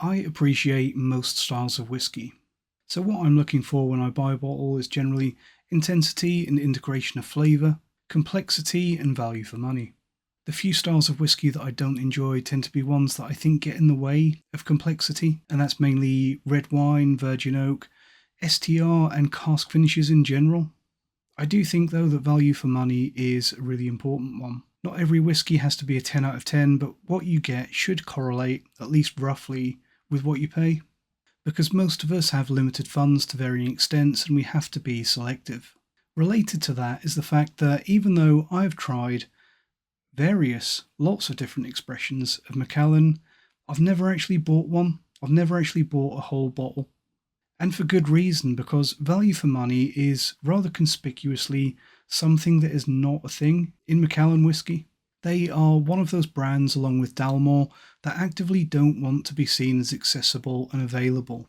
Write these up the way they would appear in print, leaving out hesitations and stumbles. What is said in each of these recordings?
I appreciate most styles of whiskey. So what I'm looking for when I buy a bottle is generally intensity and integration of flavour, complexity and value for money. The few styles of whiskey that I don't enjoy tend to be ones that I think get in the way of complexity, and that's mainly red wine, virgin oak, STR and cask finishes in general. I do think though that value for money is a really important one. Not every whiskey has to be a 10 out of 10, but what you get should correlate, at least roughly, with what you pay. Because most of us have limited funds to varying extents and we have to be selective. Related to that is the fact that even though I've tried lots of different expressions of Macallan, I've never actually bought one. I've never actually bought a whole bottle. And for good reason, because value for money is rather conspicuously something that is not a thing in Macallan whiskey. They are one of those brands, along with Dalmore, that actively don't want to be seen as accessible and available,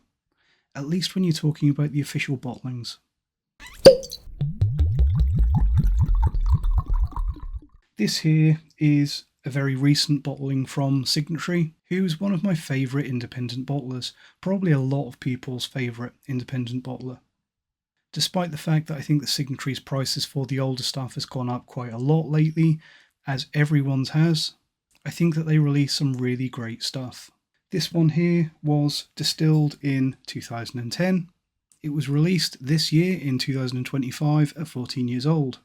at least when you're talking about the official bottlings. This here is a very recent bottling from Signatory, who's one of my favourite independent bottlers, probably a lot of people's favourite independent bottler. Despite the fact that I think that Signatory's prices for the older stuff has gone up quite a lot lately, as everyone's has, I think that they release some really great stuff. This one here was distilled in 2010. It was released this year in 2025 at 14 years old.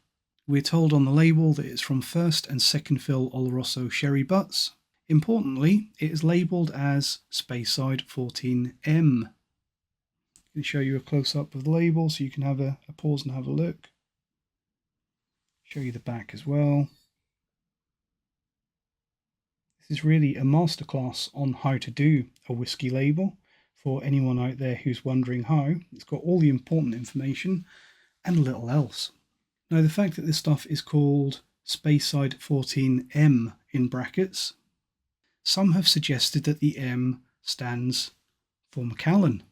We're told on the label that it's from first and second fill Oloroso sherry butts. Importantly, it is labelled as Speyside 14M. I'm going to show you a close-up of the label so you can have a pause and have a look. Show you the back as well. This is really a masterclass on how to do a whiskey label for anyone out there who's wondering how. It's got all the important information and little else. Now, the fact that this stuff is called Speyside 14M in brackets, some have suggested that the M stands for Macallan,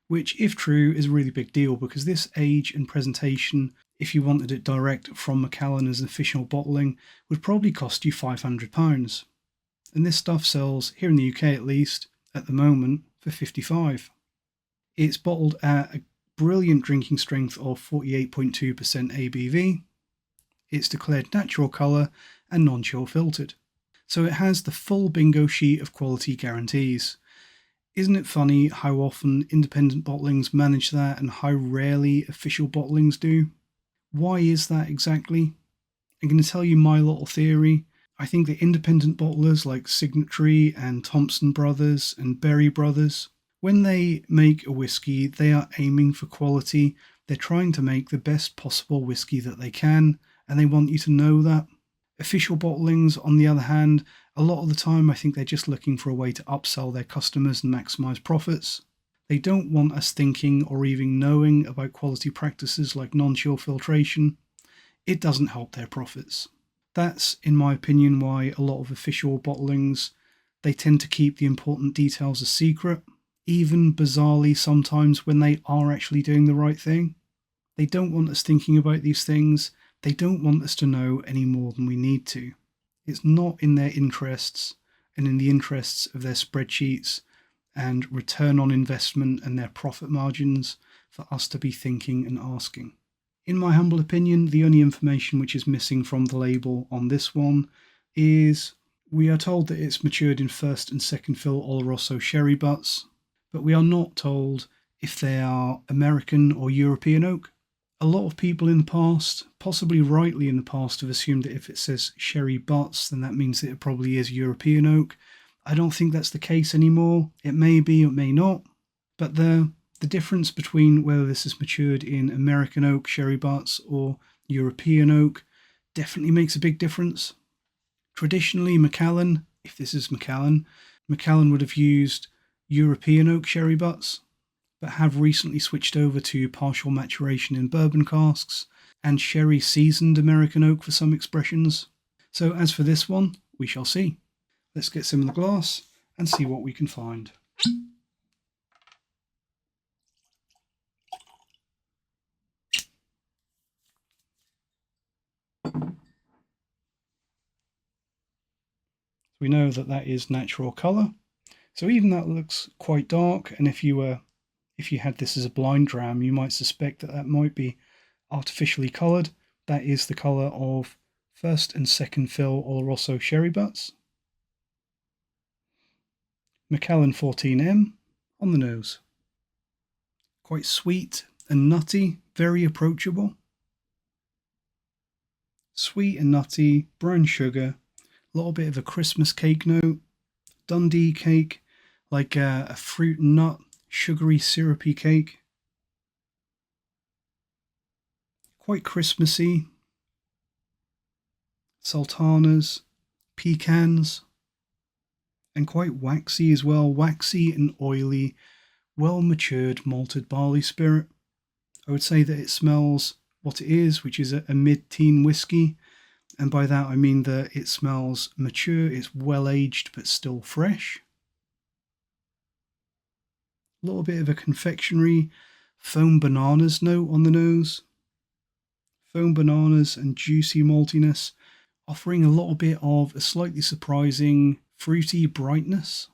which, if true, is a really big deal because this age and presentation, if you wanted it direct from Macallan as an official bottling, would probably cost you £500. And this stuff sells, here in the UK at least, at the moment, for £55. It's bottled at a brilliant drinking strength of 48.2% ABV. It's declared natural colour and non-chill filtered. So it has the full bingo sheet of quality guarantees. Isn't it funny how often independent bottlings manage that and how rarely official bottlings do? Why is that exactly? I'm going to tell you my little theory. I think that independent bottlers like Signatory and Thompson Brothers and Berry Brothers, when they make a whiskey, they are aiming for quality. They're trying to make the best possible whiskey that they can, and they want you to know that. Official bottlings, on the other hand, a lot of the time I think they're just looking for a way to upsell their customers and maximise profits. They don't want us thinking or even knowing about quality practices like non-chill filtration. It doesn't help their profits. That's, in my opinion, why a lot of official bottlings, they tend to keep the important details a secret. Even bizarrely sometimes when they are actually doing the right thing. They don't want us thinking about these things. They don't want us to know any more than we need to. It's not in their interests and in the interests of their spreadsheets and return on investment and their profit margins for us to be thinking and asking. In my humble opinion, the only information which is missing from the label on this one is we are told that it's matured in first and second fill Oloroso sherry butts, but we are not told if they are American or European oak. A lot of people in the past, possibly rightly in the past, have assumed that if it says sherry butts, then that means that it probably is European oak. I don't think that's the case anymore. It may be, it may not. But the difference between whether this is matured in American oak sherry butts or European oak definitely makes a big difference. Traditionally, Macallan, if this is Macallan would have used European oak sherry butts, but have recently switched over to partial maturation in bourbon casks and sherry seasoned American oak for some expressions. So as for this one, we shall see. Let's get some in the glass and see what we can find. We know that that is natural colour. So even that looks quite dark, and if you had this as a blind dram, you might suspect that that might be artificially coloured. That is the colour of first and second fill Oloroso sherry butts. Macallan 14M on the nose. Quite sweet and nutty, very approachable. Sweet and nutty, brown sugar, a little bit of a Christmas cake note, Dundee cake, like a fruit and nut, sugary syrupy cake. Quite Christmassy. Sultanas, pecans, and quite waxy as well, waxy and oily, well matured malted barley spirit. I would say that it smells what it is, which is a mid-teen whiskey, and by that I mean that it smells mature, it's well aged but still fresh. A little bit of a confectionery foam bananas note on the nose. Foam bananas and juicy maltiness, offering a little bit of a slightly surprising fruity brightness.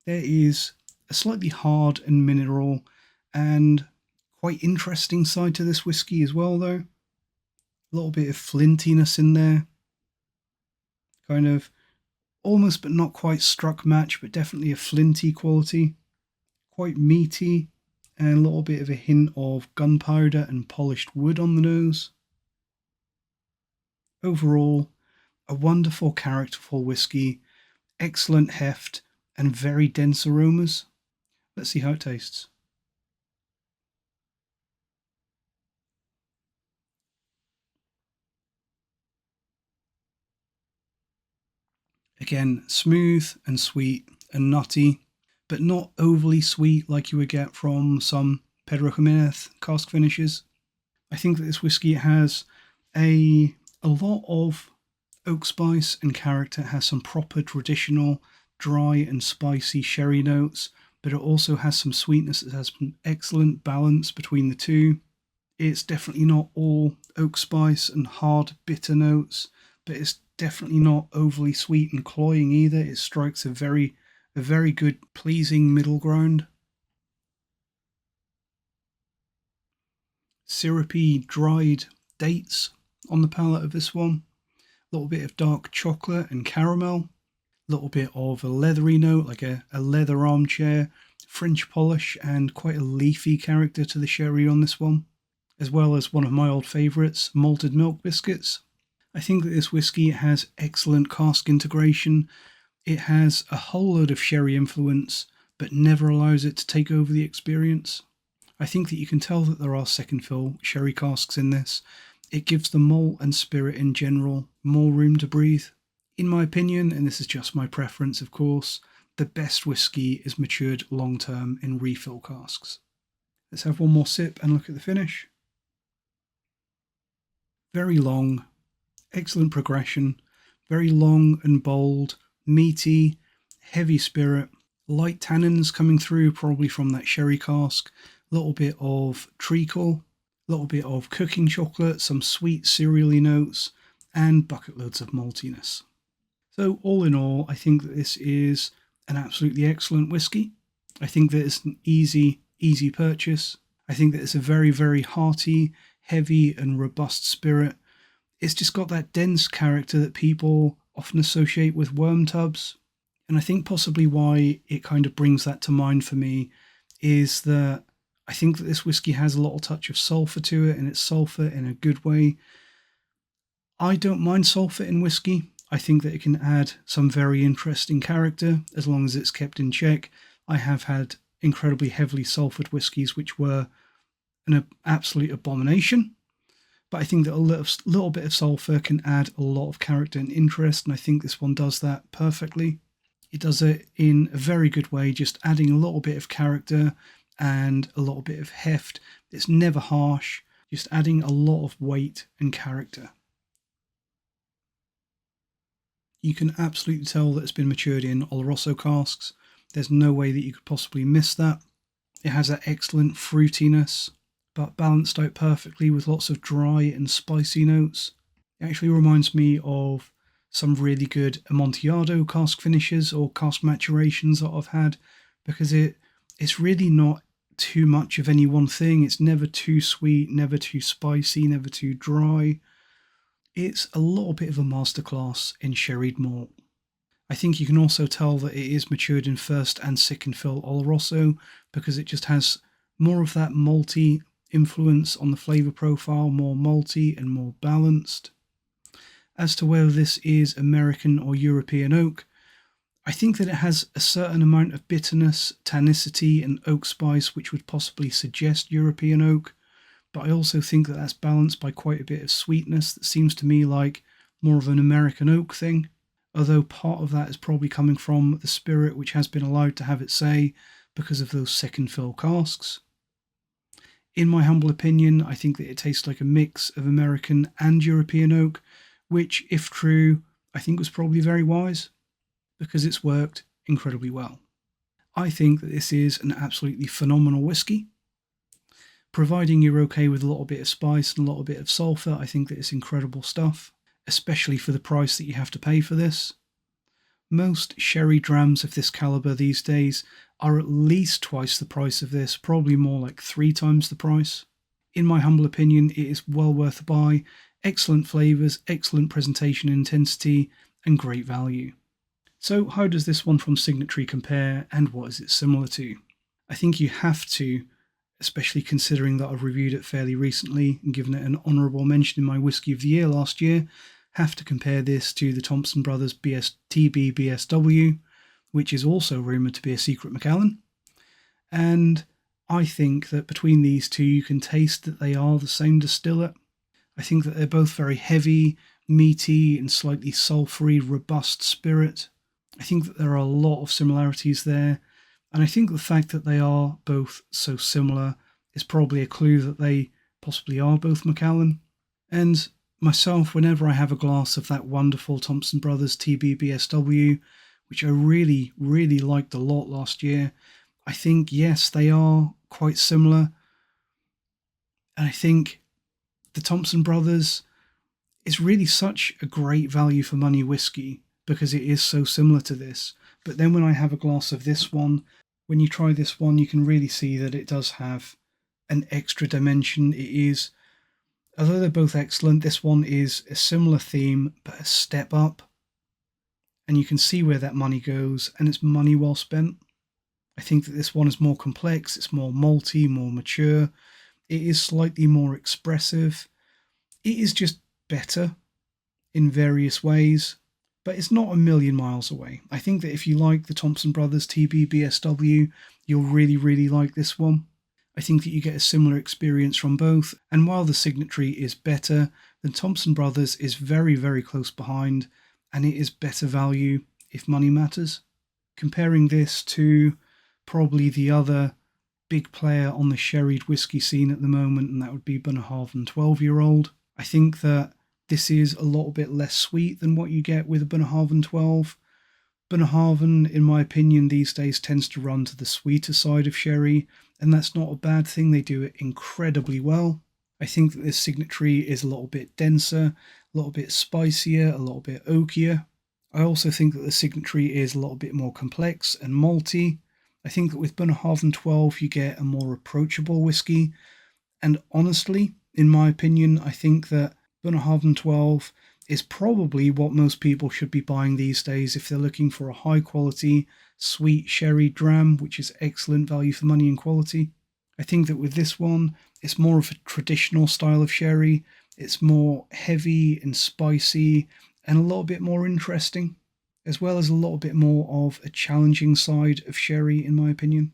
There is a slightly hard and mineral and quite interesting side to this whiskey as well, though. A little bit of flintiness in there. Kind of almost but not quite struck match, but definitely a flinty quality. Quite meaty, and a little bit of a hint of gunpowder and polished wood on the nose. Overall, a wonderful characterful whiskey, excellent heft, and very dense aromas. Let's see how it tastes. Again, smooth and sweet and nutty, but not overly sweet like you would get from some Pedro Jimenez cask finishes. I think that this whiskey has a lot of oak spice and character. It has some proper traditional dry and spicy sherry notes, but it also has some sweetness. It has an excellent balance between the two. It's definitely not all oak spice and hard bitter notes, but it's definitely not overly sweet and cloying either. It strikes a very good, pleasing middle ground. Syrupy, dried dates on the palate of this one. A little bit of dark chocolate and caramel. A little bit of a leathery note, like a leather armchair, French polish, and quite a leafy character to the sherry on this one, as well as one of my old favourites, malted milk biscuits. I think that this whiskey has excellent cask integration. It has a whole load of sherry influence, but never allows it to take over the experience. I think that you can tell that there are second fill sherry casks in this. It gives the malt and spirit in general more room to breathe. In my opinion, and this is just my preference of course, the best whiskey is matured long term in refill casks. Let's have one more sip and look at the finish. Very long, excellent progression, very long and bold, meaty, heavy spirit, light tannins coming through probably from that sherry cask, a little bit of treacle, a little bit of cooking chocolate, some sweet cereally notes, and bucket loads of maltiness. So all in all, I think that this is an absolutely excellent whiskey. I think that it's an easy purchase. I think that it's a very hearty, heavy and robust spirit. It's just got that dense character that people often associate with worm tubs. And I think possibly why it kind of brings that to mind for me is that I think that this whiskey has a little touch of sulphur to it, and it's sulphur in a good way. I don't mind sulphur in whiskey. I think that it can add some very interesting character as long as it's kept in check. I have had incredibly heavily sulphured whiskies which were an absolute abomination. But I think that a little bit of sulphur can add a lot of character and interest, and I think this one does that perfectly. It does it in a very good way, just adding a little bit of character and a little bit of heft. It's never harsh, just adding a lot of weight and character. You can absolutely tell that it's been matured in Oloroso casks. There's no way that you could possibly miss that. It has that excellent fruitiness, but balanced out perfectly with lots of dry and spicy notes. It actually reminds me of some really good Amontillado cask finishes or cask maturations that I've had, because it's really not too much of any one thing. It's never too sweet, never too spicy, never too dry. It's a little bit of a masterclass in sherried malt. I think you can also tell that it is matured in first and second fill Oloroso, because it just has more of that malty influence on the flavour profile, more malty and more balanced. As to whether this is American or European oak, I think that it has a certain amount of bitterness, tannicity and oak spice which would possibly suggest European oak, but I also think that that's balanced by quite a bit of sweetness that seems to me like more of an American oak thing, although part of that is probably coming from the spirit which has been allowed to have its say because of those second fill casks. In my humble opinion, I think that it tastes like a mix of American and European oak, which, if true, I think was probably very wise, because it's worked incredibly well. I think that this is an absolutely phenomenal whiskey. Providing you're okay with a little bit of spice and a little bit of sulphur, I think that it's incredible stuff, especially for the price that you have to pay for this. Most sherry drams of this calibre these days are at least twice the price of this, probably more like 3 times the price. In my humble opinion, it is well worth a buy. Excellent flavours, excellent presentation intensity, and great value. So how does this one from Signatory compare, and what is it similar to? I think you have to, especially considering that I've reviewed it fairly recently and given it an honourable mention in my Whisky of the Year last year, have to compare this to the Thompson Brothers TB BSW, which is also rumoured to be a secret Macallan. And I think that between these two you can taste that they are the same distillate. I think that they're both very heavy, meaty and slightly sulphury, robust spirit. I think that there are a lot of similarities there, and I think the fact that they are both so similar is probably a clue that they possibly are both Macallan. And myself, whenever I have a glass of that wonderful Thompson Brothers TB BSW, which I really, really liked a lot last year, I think, yes, they are quite similar. And I think the Thompson Brothers is really such a great value for money whiskey because it is so similar to this. But then when I have a glass of this one, when you try this one, you can really see that it does have an extra dimension. It is, although they're both excellent, this one is a similar theme, but a step up. And you can see where that money goes, and it's money well spent. I think that this one is more complex, it's more malty, more mature. It is slightly more expressive. It is just better in various ways, but it's not a million miles away. I think that if you like the Thompson Brothers TB BSW, you'll really, really like this one. I think that you get a similar experience from both, and while the Signatory is better, the Thompson Brothers is very, very close behind, and it is better value if money matters. Comparing this to probably the other big player on the sherried whiskey scene at the moment, and that would be Bunnahabhain 12-year-old. I think that this is a little bit less sweet than what you get with a Bunnahabhain 12. Bunnahabhain, in my opinion, these days tends to run to the sweeter side of sherry, and that's not a bad thing. They do it incredibly well. I think that this Signatory is a little bit denser, a little bit spicier, a little bit oakier. I also think that the Signatory is a little bit more complex and malty. I think that with Bunnahabhain 12 you get a more approachable whiskey, and honestly, in my opinion, I think that Bunnahabhain 12 is probably what most people should be buying these days if they're looking for a high quality, sweet sherry dram, which is excellent value for money and quality. I think that with this one, it's more of a traditional style of sherry. It's more heavy and spicy and a little bit more interesting, as well as a little bit more of a challenging side of sherry, in my opinion.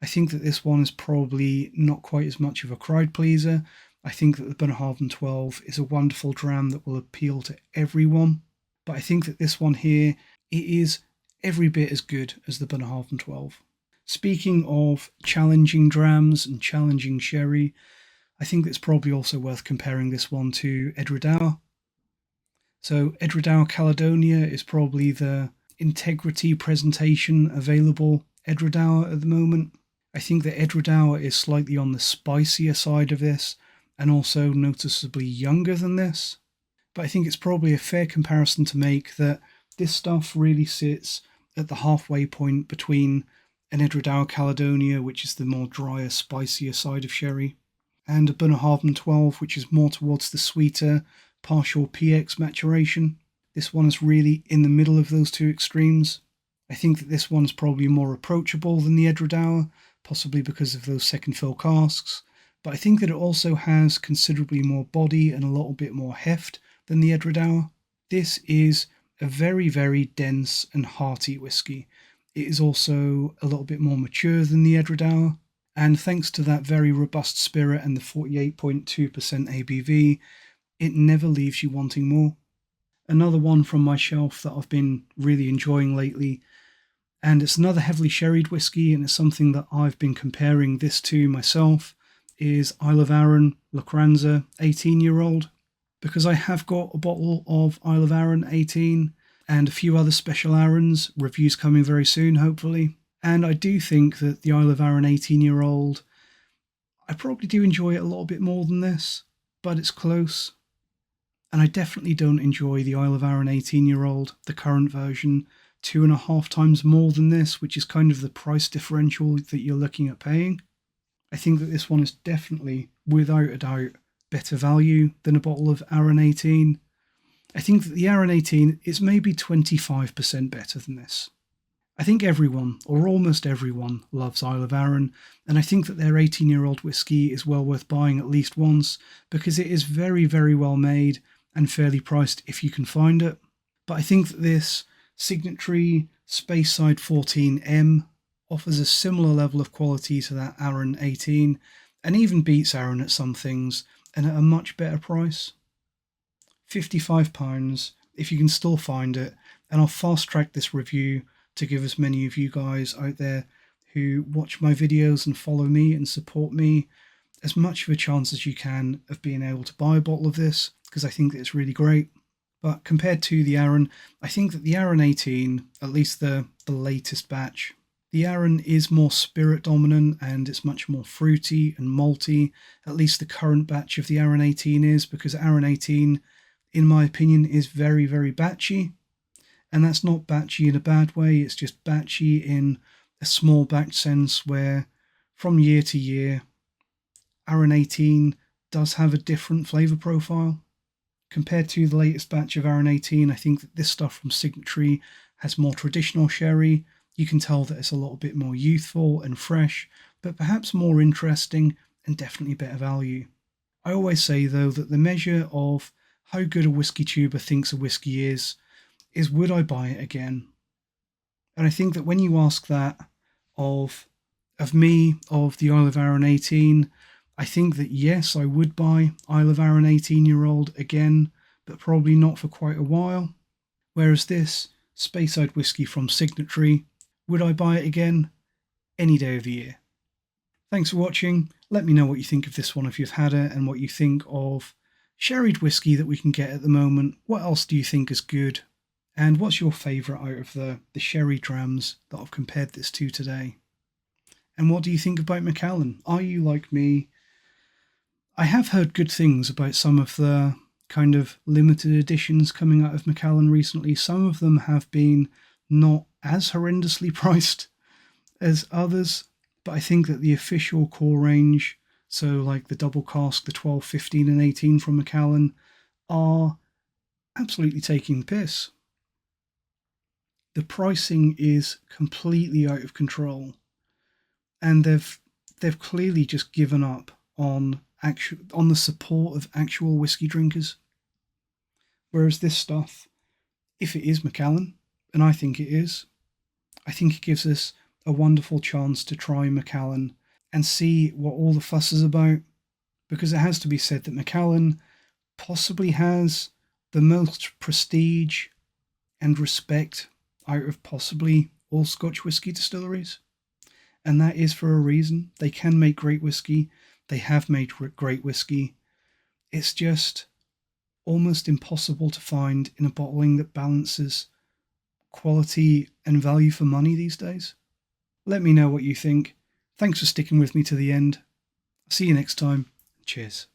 I think that this one is probably not quite as much of a crowd pleaser. I think that the Bunnahabhain 12 is a wonderful dram that will appeal to everyone, but I think that this one here, it is every bit as good as the Bunnahabhain 12. Speaking of challenging drams and challenging sherry, I think it's probably also worth comparing this one to Edredauer. So Edredauer Caledonia is probably the integrity presentation available Edredauer at the moment. I think that Edredauer is slightly on the spicier side of this, and also noticeably younger than this. but I think it's probably a fair comparison to make that this stuff really sits at the halfway point between an Edredauer Caledonia, which is the more drier, spicier side of sherry, and a Bunnahabhain 12, which is more towards the sweeter, partial PX maturation. This one is really in the middle of those two extremes. I think that this one's probably more approachable than the Edredauer, possibly because of those second fill casks, but I think that it also has considerably more body and a little bit more heft than the Edredauer. This is a very, very dense and hearty whiskey. It is also a little bit more mature than the Edredauer, and thanks to that very robust spirit and the 48.2% ABV, it never leaves you wanting more. Another one from my shelf that I've been really enjoying lately, and it's another heavily sherried whiskey, and it's something that I've been comparing this to myself, is Isle of Arran Locranza 18-year-old, because I have got a bottle of Isle of Arran 18 and a few other special Arrans, reviews coming very soon, hopefully. And I do think that the Isle of Arran 18-year-old, I probably do enjoy it a little bit more than this, but it's close. And I definitely don't enjoy the Isle of Arran 18-year-old, the current version, 2.5 times more than this, which is kind of the price differential that you're looking at paying. I think that this one is definitely, without a doubt, better value than a bottle of Arran 18. I think that the Arran 18 is maybe 25% better than this. I think everyone, or almost everyone, loves Isle of Arran, and I think that their 18-year-old whiskey is well worth buying at least once, because it is very, very well made and fairly priced if you can find it. But I think that this Signatory Speyside 14M offers a similar level of quality to that Arran 18, and even beats Arran at some things, and at a much better price. £55 if you can still find it, and I'll fast track this review to give as many of you guys out there who watch my videos and follow me and support me as much of a chance as you can of being able to buy a bottle of this, because I think that it's really great. But compared to the Arran, I think that the Arran 18, at least the latest batch, the Arran is more spirit dominant and it's much more fruity and malty. At least the current batch of the Arran 18 is, because Arran 18, in my opinion, is very, very batchy. And that's not batchy in a bad way, it's just batchy in a small batch sense where from year to year, Arran 18 does have a different flavour profile. Compared to the latest batch of Arran 18, I think that this stuff from Signatory has more traditional sherry. You can tell that it's a little bit more youthful and fresh, but perhaps more interesting and definitely better value. I always say, though, that the measure of how good a whiskey tuber thinks a whiskey is would I buy it again? And I think that when you ask that of me, of the Isle of Arran 18, I think that yes, I would buy Isle of Arran 18-year-old again, but probably not for quite a while. Whereas this Speyside whiskey from Signatory, would I buy it again? Any day of the year. Thanks for watching. Let me know what you think of this one if you've had it, and what you think of sherried whiskey that we can get at the moment. What else do you think is good? And what's your favourite out of the sherry drams that I've compared this to today? And what do you think about Macallan? Are you like me? I have heard good things about some of the kind of limited editions coming out of Macallan recently. Some of them have been not as horrendously priced as others, but I think that the official core range, so like the double cask, the 12, 15 and 18 from Macallan, are absolutely taking the piss. The pricing is completely out of control, and they've clearly just given up on the support of actual whiskey drinkers. Whereas this stuff, if it is Macallan, and I think it is, I think it gives us a wonderful chance to try Macallan and see what all the fuss is about, because it has to be said that Macallan possibly has the most prestige and respect out of possibly all Scotch whisky distilleries. And that is for a reason. They can make great whisky. They have made great whisky. It's just almost impossible to find in a bottling that balances quality and value for money these days. Let me know what you think. Thanks for sticking with me to the end. See you next time. Cheers.